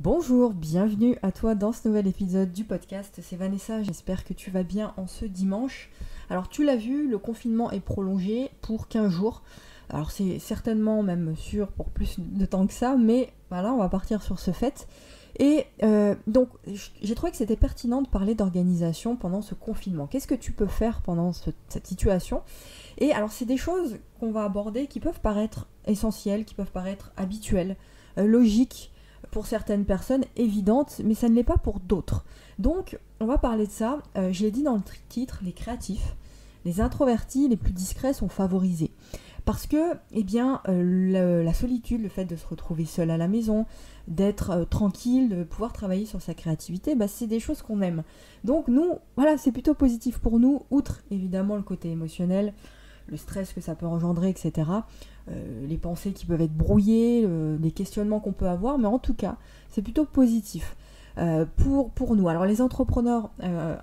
Bonjour, bienvenue à toi dans ce nouvel épisode du podcast, c'est Vanessa, j'espère que tu vas bien en ce dimanche. Alors tu l'as vu, le confinement est prolongé pour 15 jours, alors c'est certainement même sûr pour plus de temps que ça, mais voilà, on va partir sur ce fait. Et donc j'ai trouvé que c'était pertinent de parler d'organisation pendant ce confinement. Qu'est-ce que tu peux faire pendant cette situation? Et alors c'est des choses qu'on va aborder qui peuvent paraître essentielles, qui peuvent paraître habituelles, logiques, pour certaines personnes évidentes, mais ça ne l'est pas pour d'autres. Donc, on va parler de ça. Je l'ai dit dans le titre, les créatifs, les introvertis, les plus discrets sont favorisés. Parce que, la solitude, le fait de se retrouver seul à la maison, d'être tranquille, de pouvoir travailler sur sa créativité, c'est des choses qu'on aime. Donc nous, voilà, c'est plutôt positif pour nous, outre évidemment le côté émotionnel, le stress que ça peut engendrer, etc. Les pensées qui peuvent être brouillées, les questionnements qu'on peut avoir, mais en tout cas, c'est plutôt positif pour nous. Alors les entrepreneurs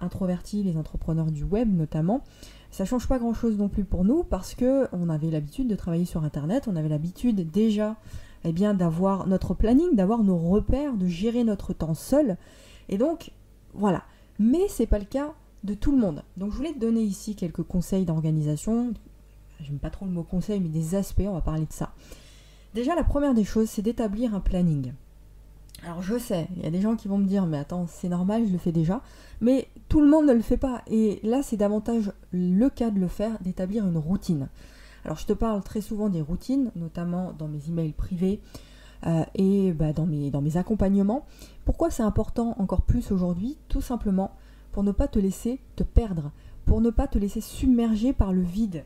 introvertis, les entrepreneurs du web notamment, ça change pas grand-chose non plus pour nous parce qu'on avait l'habitude de travailler sur Internet, on avait l'habitude déjà d'avoir notre planning, d'avoir nos repères, de gérer notre temps seul. Et donc, voilà. Mais c'est pas le cas de tout le monde. Donc je voulais te donner ici quelques conseils d'organisation. J'aime pas trop le mot conseil, mais des aspects, on va parler de ça. Déjà, la première des choses, c'est d'établir un planning. Alors je sais, il y a des gens qui vont me dire, mais attends, c'est normal, je le fais déjà. Mais tout le monde ne le fait pas. Et là, c'est davantage le cas de le faire, d'établir une routine. Alors je te parle très souvent des routines, notamment dans mes emails privés et dans mes accompagnements. Pourquoi c'est important encore plus aujourd'hui? Tout simplement pour ne pas te laisser te perdre, pour ne pas te laisser submerger par le vide.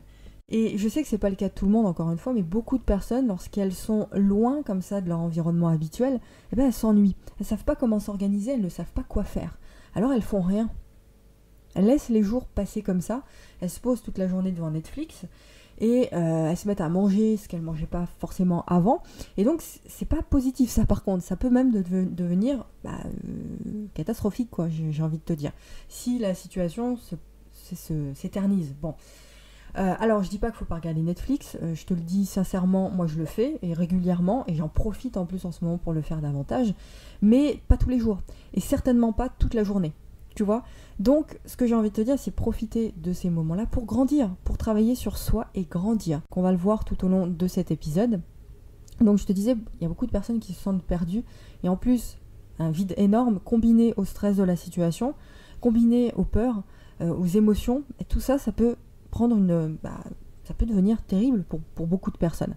Et je sais que c'est pas le cas de tout le monde encore une fois, mais beaucoup de personnes, lorsqu'elles sont loin comme ça de leur environnement habituel, elles s'ennuient. Elles savent pas comment s'organiser, elles ne savent pas quoi faire. Alors elles font rien. Elles laissent les jours passer comme ça, elles se posent toute la journée devant Netflix et elles se mettent à manger ce qu'elles mangeaient pas forcément avant. Et donc c'est pas positif ça par contre, ça peut même devenir catastrophique quoi, j'ai envie de te dire. Si la situation s'éternise. Bon. Alors je dis pas qu'il faut pas regarder Netflix, je te le dis sincèrement, moi je le fais et régulièrement et j'en profite en plus en ce moment pour le faire davantage, mais pas tous les jours et certainement pas toute la journée, tu vois. Donc ce que j'ai envie de te dire, c'est profiter de ces moments-là pour grandir, pour travailler sur soi et grandir, qu'on va le voir tout au long de cet épisode. Donc je te disais, il y a beaucoup de personnes qui se sentent perdues et en plus un vide énorme combiné au stress de la situation, combiné aux peurs, aux émotions, et tout ça, ça peut ça peut devenir terrible pour beaucoup de personnes.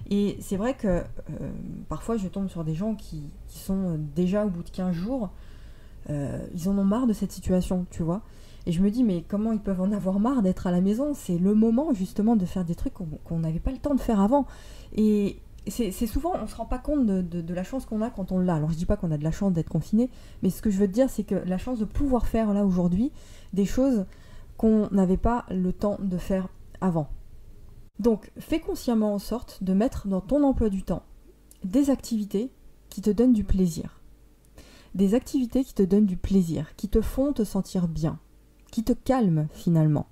Et c'est vrai que parfois je tombe sur des gens qui sont déjà au bout de 15 jours, ils en ont marre de cette situation, tu vois. Et je me dis, mais comment ils peuvent en avoir marre d'être à la maison? C'est le moment justement de faire des trucs qu'on n'avait pas le temps de faire avant. Et c'est souvent, on ne se rend pas compte de la chance qu'on a quand on l'a. Alors je dis pas qu'on a de la chance d'être confiné, mais ce que je veux te dire, c'est que la chance de pouvoir faire là aujourd'hui des choses qu'on n'avait pas le temps de faire avant. Donc, fais consciemment en sorte de mettre dans ton emploi du temps des activités qui te donnent du plaisir. Des activités qui te donnent du plaisir, qui te font te sentir bien, qui te calment finalement.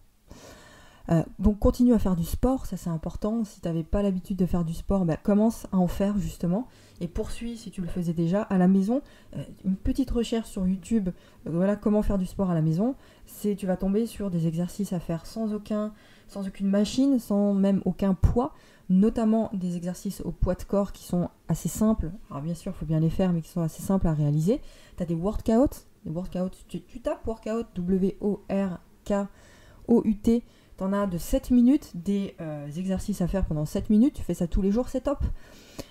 Donc continue à faire du sport, ça c'est important. Si tu n'avais pas l'habitude de faire du sport, commence à en faire justement. Et poursuis si tu le faisais déjà à la maison. Une petite recherche sur YouTube, voilà comment faire du sport à la maison. Tu vas tomber sur des exercices à faire sans aucune machine, sans même aucun poids. Notamment des exercices au poids de corps qui sont assez simples. Alors bien sûr, il faut bien les faire, mais qui sont assez simples à réaliser. Tu as des workouts. Tu tapes workout, W-O-R-K-O-U-T. T'en as de 7 minutes, des exercices à faire pendant 7 minutes, tu fais ça tous les jours, c'est top.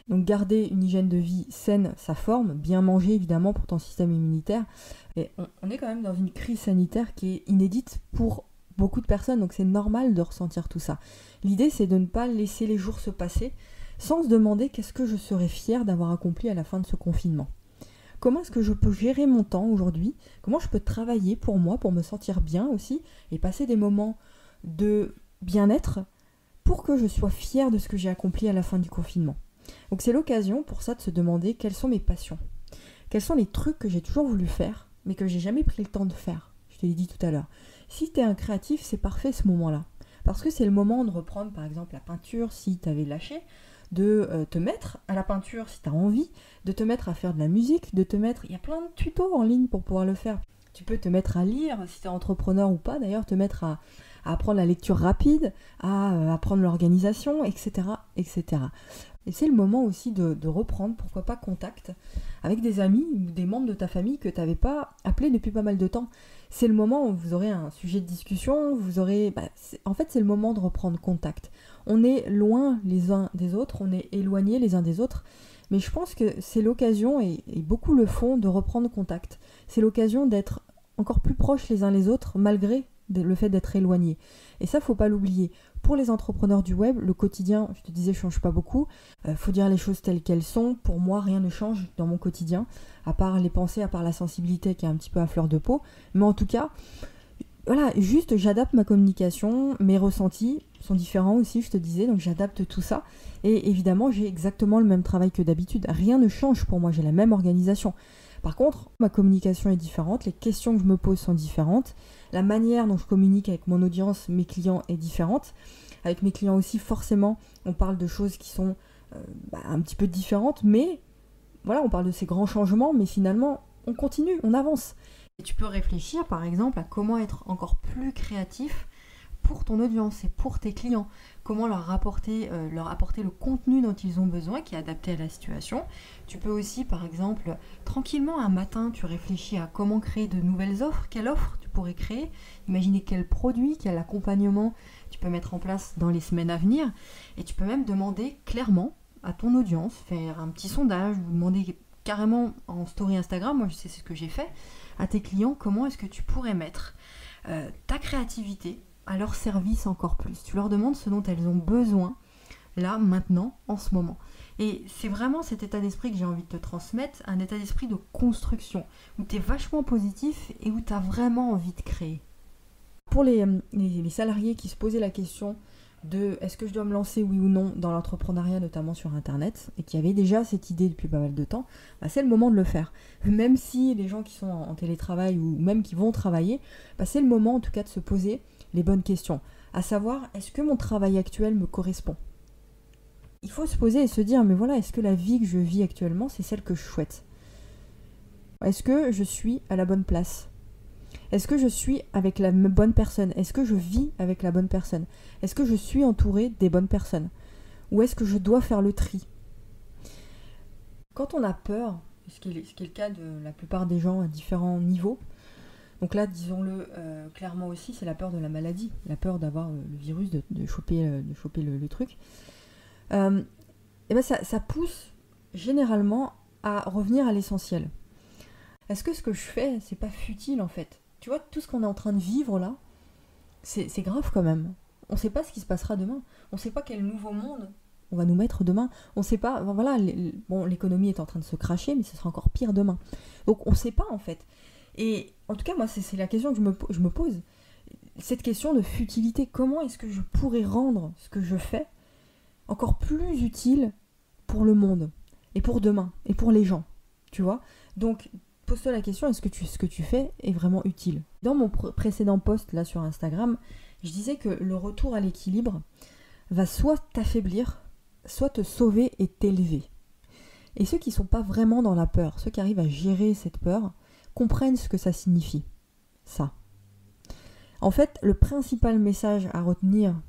Donc garder une hygiène de vie saine, ça forme, bien manger évidemment pour ton système immunitaire. Et on est quand même dans une crise sanitaire qui est inédite pour beaucoup de personnes, donc c'est normal de ressentir tout ça. L'idée c'est de ne pas laisser les jours se passer sans se demander qu'est-ce que je serais fière d'avoir accompli à la fin de ce confinement. Comment est-ce que je peux gérer mon temps aujourd'hui? Comment je peux travailler pour moi, pour me sentir bien aussi, et passer des moments de bien-être pour que je sois fière de ce que j'ai accompli à la fin du confinement. Donc c'est l'occasion pour ça de se demander quelles sont mes passions. Quels sont les trucs que j'ai toujours voulu faire mais que j'ai jamais pris le temps de faire. Je te l'ai dit tout à l'heure. Si tu es un créatif, c'est parfait ce moment-là. Parce que c'est le moment de reprendre par exemple la peinture si tu avais lâché, de te mettre à la peinture si tu as envie, de te mettre à faire de la musique, de te mettre... Il y a plein de tutos en ligne pour pouvoir le faire. Tu peux te mettre à lire, si tu es entrepreneur ou pas d'ailleurs, te mettre à apprendre la lecture rapide, à apprendre l'organisation, etc., etc. Et c'est le moment aussi de reprendre, pourquoi pas, contact avec des amis ou des membres de ta famille que tu n'avais pas appelés depuis pas mal de temps. C'est le moment où vous aurez un sujet de discussion, en fait c'est le moment de reprendre contact. On est loin les uns des autres, on est éloignés les uns des autres, mais je pense que c'est l'occasion, et beaucoup le font, de reprendre contact. C'est l'occasion d'être encore plus proches les uns les autres, malgré le fait d'être éloignés. Et ça, faut pas l'oublier. Pour les entrepreneurs du web, le quotidien, je te disais, change pas beaucoup. Faut dire les choses telles qu'elles sont. Pour moi, rien ne change dans mon quotidien, à part les pensées, à part la sensibilité qui est un petit peu à fleur de peau. Mais en tout cas, voilà, juste j'adapte ma communication, mes ressentis sont différents aussi, je te disais, donc j'adapte tout ça. Et évidemment, j'ai exactement le même travail que d'habitude. Rien ne change pour moi, j'ai la même organisation. Par contre, ma communication est différente, les questions que je me pose sont différentes, la manière dont je communique avec mon audience, mes clients, est différente. Avec mes clients aussi, forcément, on parle de choses qui sont un petit peu différentes, mais voilà, on parle de ces grands changements, mais finalement, on continue, on avance. Et tu peux réfléchir, par exemple, à comment être encore plus créatif pour ton audience et pour tes clients. Comment leur apporter le contenu dont ils ont besoin, qui est adapté à la situation. Tu peux aussi, par exemple, tranquillement, un matin, tu réfléchis à comment créer de nouvelles offres. Quelle offre tu pourrais créer? Imaginer quel produit, quel accompagnement tu peux mettre en place dans les semaines à venir. Et tu peux même demander clairement à ton audience, faire un petit sondage, ou demander carrément en story Instagram, moi je sais ce que j'ai fait, à tes clients, comment est-ce que tu pourrais mettre ta créativité à leur service encore plus. Tu leur demandes ce dont elles ont besoin, là, maintenant, en ce moment. Et c'est vraiment cet état d'esprit que j'ai envie de te transmettre, un état d'esprit de construction, où tu es vachement positif et où tu as vraiment envie de créer. Pour les salariés qui se posaient la question de est-ce que je dois me lancer, oui ou non, dans l'entrepreneuriat, notamment sur Internet, et qui avaient déjà cette idée depuis pas mal de temps, c'est le moment de le faire. Même si les gens qui sont en télétravail ou même qui vont travailler, c'est le moment en tout cas de se poser les bonnes questions, à savoir, est-ce que mon travail actuel me correspond? Il faut se poser et se dire, mais voilà, est-ce que la vie que je vis actuellement, c'est celle que je souhaite? Est-ce que je suis à la bonne place? Est-ce que je suis avec la bonne personne? Est-ce que je vis avec la bonne personne? Est-ce que je suis entourée des bonnes personnes? Ou est-ce que je dois faire le tri? Quand on a peur, ce qui est le cas de la plupart des gens à différents niveaux, donc là, disons-le clairement aussi, c'est la peur de la maladie, la peur d'avoir le virus, de choper le truc. Ça pousse généralement à revenir à l'essentiel. Est-ce que ce que je fais, c'est pas futile en fait? Tu vois, tout ce qu'on est en train de vivre là, c'est grave quand même. On ne sait pas ce qui se passera demain. On ne sait pas quel nouveau monde on va nous mettre demain. On ne sait pas, voilà, l'économie est en train de se cracher, mais ce sera encore pire demain. Donc on ne sait pas en fait. Et en tout cas, moi, c'est la question que je me pose. Cette question de futilité, comment est-ce que je pourrais rendre ce que je fais encore plus utile pour le monde, et pour demain, et pour les gens, tu vois? Donc, pose-toi la question, est-ce que ce que tu fais est vraiment utile? Dans mon précédent post, là, sur Instagram, je disais que le retour à l'équilibre va soit t'affaiblir, soit te sauver et t'élever. Et ceux qui ne sont pas vraiment dans la peur, ceux qui arrivent à gérer cette peur, comprennent ce que ça signifie, ça. En fait, le principal message à retenir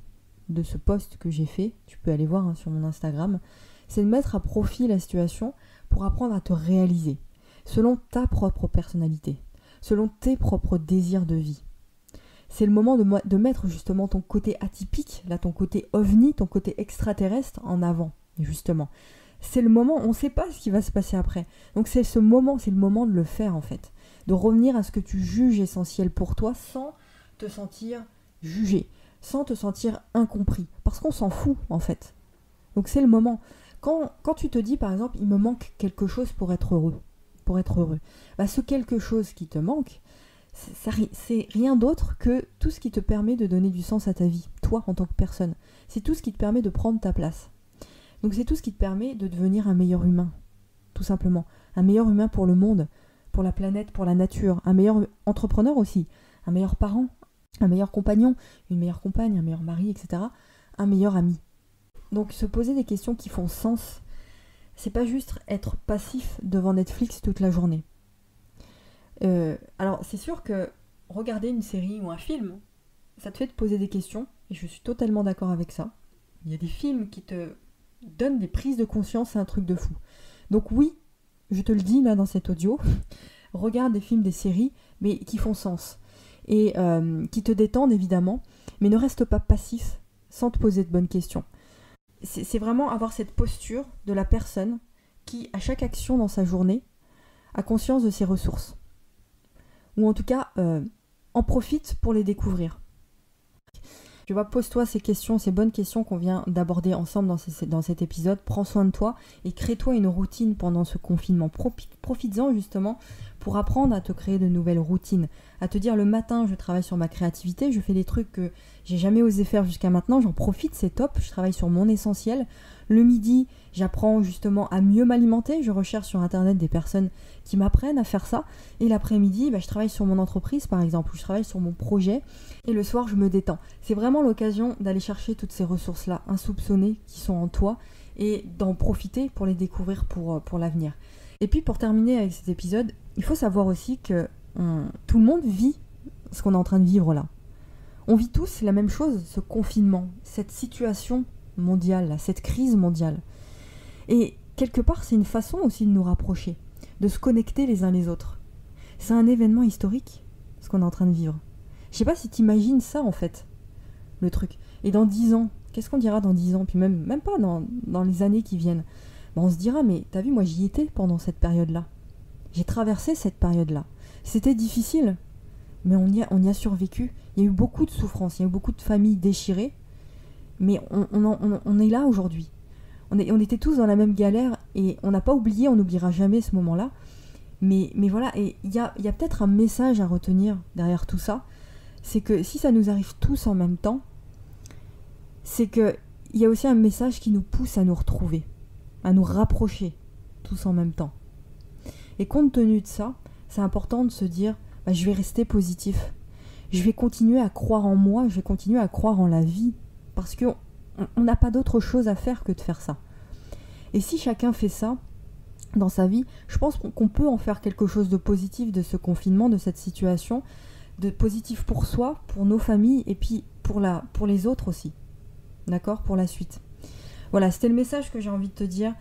de ce post que j'ai fait, tu peux aller voir sur mon Instagram, c'est de mettre à profit la situation pour apprendre à te réaliser, selon ta propre personnalité, selon tes propres désirs de vie. C'est le moment de mettre justement ton côté atypique, là, ton côté ovni, ton côté extraterrestre en avant, justement. C'est le moment, on ne sait pas ce qui va se passer après. Donc c'est le moment de le faire en fait. De revenir à ce que tu juges essentiel pour toi sans te sentir jugé, sans te sentir incompris. Parce qu'on s'en fout en fait. Donc c'est le moment. Quand tu te dis par exemple, il me manque quelque chose pour être heureux. Ce quelque chose qui te manque, c'est rien d'autre que tout ce qui te permet de donner du sens à ta vie, toi en tant que personne. C'est tout ce qui te permet de prendre ta place. Donc c'est tout ce qui te permet de devenir un meilleur humain, tout simplement. Un meilleur humain pour le monde, pour la planète, pour la nature. Un meilleur entrepreneur aussi, un meilleur parent, un meilleur compagnon, une meilleure compagne, un meilleur mari, etc. Un meilleur ami. Donc se poser des questions qui font sens, c'est pas juste être passif devant Netflix toute la journée. Alors c'est sûr que regarder une série ou un film, ça te fait te poser des questions, et je suis totalement d'accord avec ça. Il y a des films qui te donnent des prises de conscience, c'est un truc de fou. Donc oui, je te le dis là dans cet audio, regarde des films, des séries, mais qui font sens, et qui te détendent évidemment, mais ne reste pas passif sans te poser de bonnes questions. C'est vraiment avoir cette posture de la personne qui, à chaque action dans sa journée, a conscience de ses ressources. Ou en tout cas, en profite pour les découvrir. Tu vois, pose-toi ces questions, ces bonnes questions qu'on vient d'aborder ensemble dans cet épisode. Prends soin de toi et crée-toi une routine pendant ce confinement. Profites-en justement pour apprendre à te créer de nouvelles routines. À te dire le matin, je travaille sur ma créativité, je fais des trucs que j'ai jamais osé faire jusqu'à maintenant, j'en profite, c'est top, je travaille sur mon essentiel. Le midi, j'apprends justement à mieux m'alimenter, je recherche sur internet des personnes qui m'apprennent à faire ça. Et l'après-midi, je travaille sur mon entreprise par exemple, ou je travaille sur mon projet. Et le soir, je me détends. C'est vraiment l'occasion d'aller chercher toutes ces ressources-là, insoupçonnées, qui sont en toi, et d'en profiter pour les découvrir pour l'avenir. Et puis pour terminer avec cet épisode, il faut savoir aussi que tout le monde vit ce qu'on est en train de vivre là. On vit tous la même chose, ce confinement, cette situation mondiale, là, cette crise mondiale. Et quelque part, c'est une façon aussi de nous rapprocher, de se connecter les uns les autres. C'est un événement historique, ce qu'on est en train de vivre. Je sais pas si t'imagines ça en fait, le truc. Et dans 10 ans, qu'est-ce qu'on dira dans 10 ans? Puis même pas dans les années qui viennent. On se dira, mais t'as vu, moi j'y étais pendant cette période-là. J'ai traversé cette période-là. C'était difficile, mais on y a survécu. Il y a eu beaucoup de souffrances, il y a eu beaucoup de familles déchirées, mais on est là aujourd'hui. On était tous dans la même galère, et on n'a pas oublié, on n'oubliera jamais ce moment-là. Mais voilà, et il y a peut-être un message à retenir derrière tout ça, c'est que si ça nous arrive tous en même temps, c'est qu'il y a aussi un message qui nous pousse à nous retrouver, à nous rapprocher tous en même temps. Et compte tenu de ça, c'est important de se dire, je vais rester positif. Je vais continuer à croire en moi, je vais continuer à croire en la vie, parce qu'on n'a pas d'autre chose à faire que de faire ça. Et si chacun fait ça dans sa vie, je pense qu'on peut en faire quelque chose de positif de ce confinement, de cette situation, de positif pour soi, pour nos familles, et puis pour les autres aussi. D'accord ? Pour la suite. Voilà, c'était le message que j'ai envie de te dire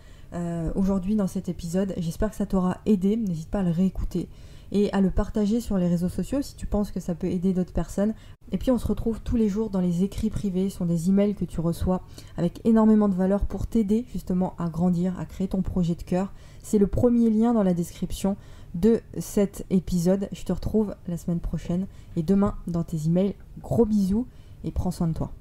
aujourd'hui dans cet épisode. J'espère que ça t'aura aidé. N'hésite pas à le réécouter et à le partager sur les réseaux sociaux si tu penses que ça peut aider d'autres personnes. Et puis on se retrouve tous les jours dans les écrits privés, ce sont des emails que tu reçois avec énormément de valeur pour t'aider justement à grandir, à créer ton projet de cœur. C'est le premier lien dans la description de cet épisode. Je te retrouve la semaine prochaine et demain dans tes emails. Gros bisous et prends soin de toi.